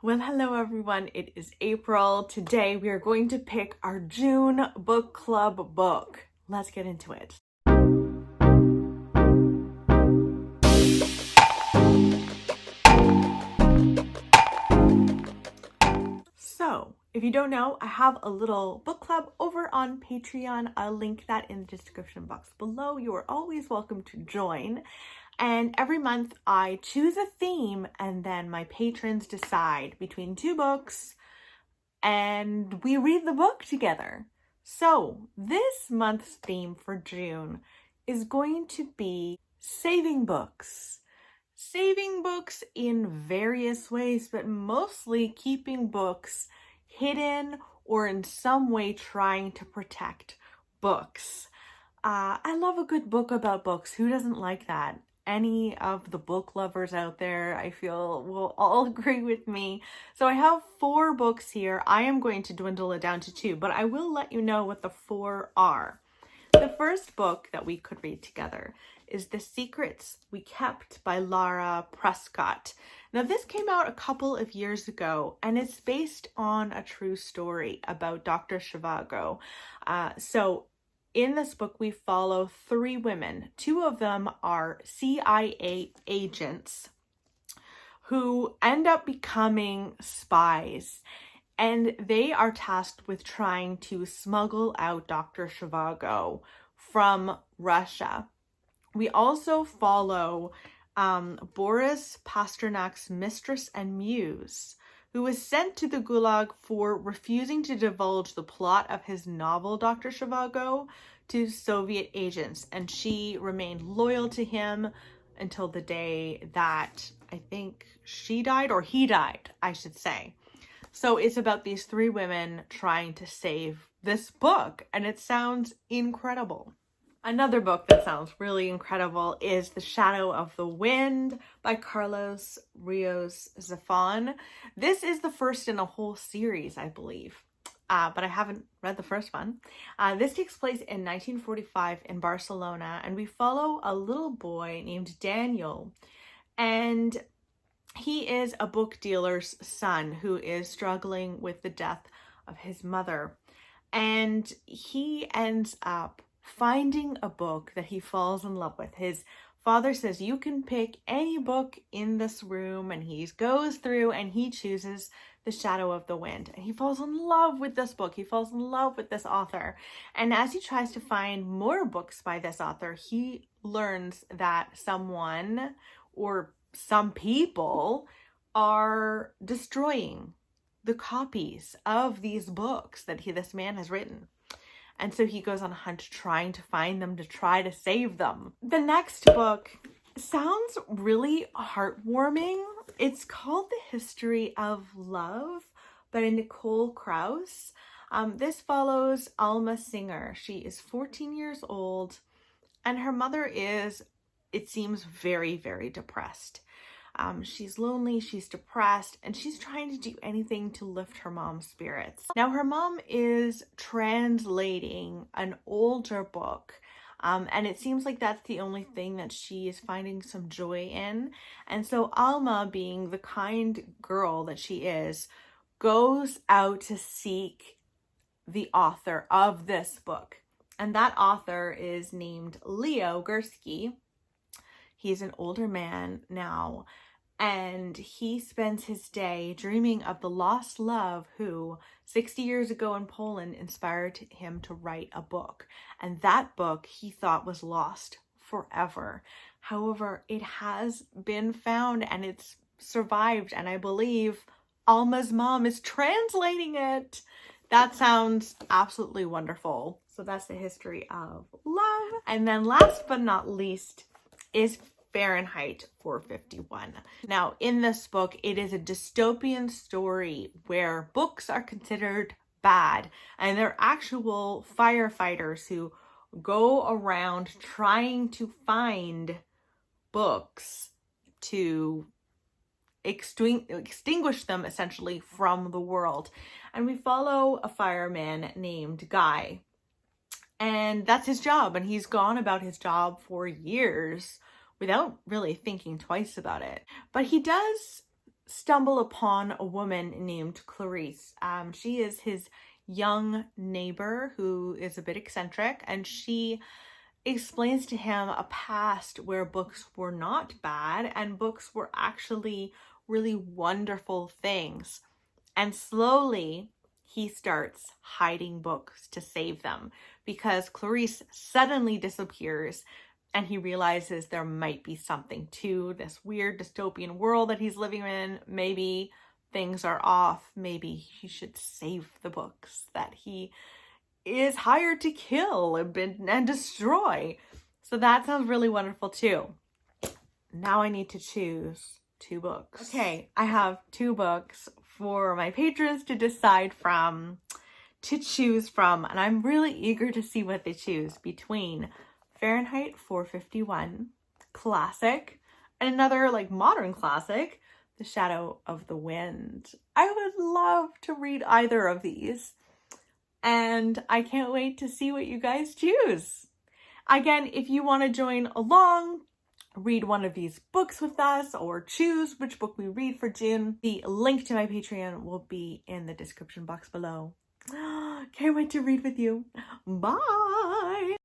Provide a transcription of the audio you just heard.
Well, hello everyone. It is April. Today we are going to pick our June book club book. Let's get into it. So, if you don't know, I have a little book club over on Patreon. I'll link that in the description box below. You are always welcome to join. And every month I choose a theme and then my patrons decide between two books and we read the book together. So this month's theme for June is going to be saving books. Saving books in various ways, but mostly keeping books hidden or in some way trying to protect books. I love a good book about books. Who doesn't like that? Any of the book lovers out there, I feel, will all agree with me. So I have 4 books here. I am going to dwindle it down to 2, but I will let you know what the 4 are. The first book that we could read together is The Secrets We Kept by Lara Prescott. Now, this came out a couple of years ago, and it's based on a true story about Dr. Zhivago. In this book, we follow 3 women. 2 of them are CIA agents who end up becoming spies, and they are tasked with trying to smuggle out Dr. Zhivago from Russia. We also follow Boris Pasternak's mistress and muse, who was sent to the Gulag for refusing to divulge the plot of his novel, Dr. Zhivago, to Soviet agents. And she remained loyal to him until the day that I think she died, or he died, I should say. So it's about these 3 women trying to save this book, and it sounds incredible. Another book that sounds really incredible is The Shadow of the Wind by Carlos Rios Zafón. This is the first in a whole series, I believe, but I haven't read the first one. This takes place in 1945 in Barcelona, and we follow a little boy named Daniel, and he is a book dealer's son who is struggling with the death of his mother, and he ends up finding a book that he falls in love with. His father says, you can pick any book in this room, and he goes through and he chooses The Shadow of the Wind, and he falls in love with this book. He falls in love with this author, and as he tries to find more books by this author, he learns that someone or some people are destroying the copies of these books that this man has written. And so he goes on a hunt trying to find them, to try to save them. The next book sounds really heartwarming. It's called The History of Love by Nicole Krauss. This follows Alma Singer. She is 14 years old, and her mother is, it seems, very, very depressed. She's lonely, she's depressed, and she's trying to do anything to lift her mom's spirits. Now, her mom is translating an older book, and it seems like that's the only thing that she is finding some joy in. And so Alma, being the kind girl that she is, goes out to seek the author of this book. And that author is named Leo Gursky. He's an older man now, and he spends his day dreaming of the lost love who 60 years ago in Poland inspired him to write a book. And that book he thought was lost forever. However, it has been found and it's survived, and I believe Alma's mom is translating it. That sounds absolutely wonderful. So that's The History of Love. And then last but not least is Fahrenheit 451. Now, in this book, it is a dystopian story where books are considered bad, and they're actual firefighters who go around trying to find books to extinguish them essentially from the world. And we follow a fireman named Guy, and that's his job, and he's gone about his job for years without really thinking twice about it. But he does stumble upon a woman named Clarice. She is his young neighbor who is a bit eccentric, and she explains to him a past where books were not bad and books were actually really wonderful things. And slowly he starts hiding books to save them because Clarice suddenly disappears, and he realizes there might be something to this weird dystopian world that he's living in. Maybe things are off. Maybe he should save the books that he is hired to kill and destroy. So that sounds really wonderful too. Now I need to choose 2 books. Okay, I have 2 books for my patrons to choose from, and I'm really eager to see what they choose between Fahrenheit 451, classic, and another like modern classic, The Shadow of the Wind. I would love to read either of these, and I can't wait to see what you guys choose. Again, if you want to join along, read one of these books with us, or choose which book we read for June, the link to my Patreon will be in the description box below. Can't wait to read with you. Bye!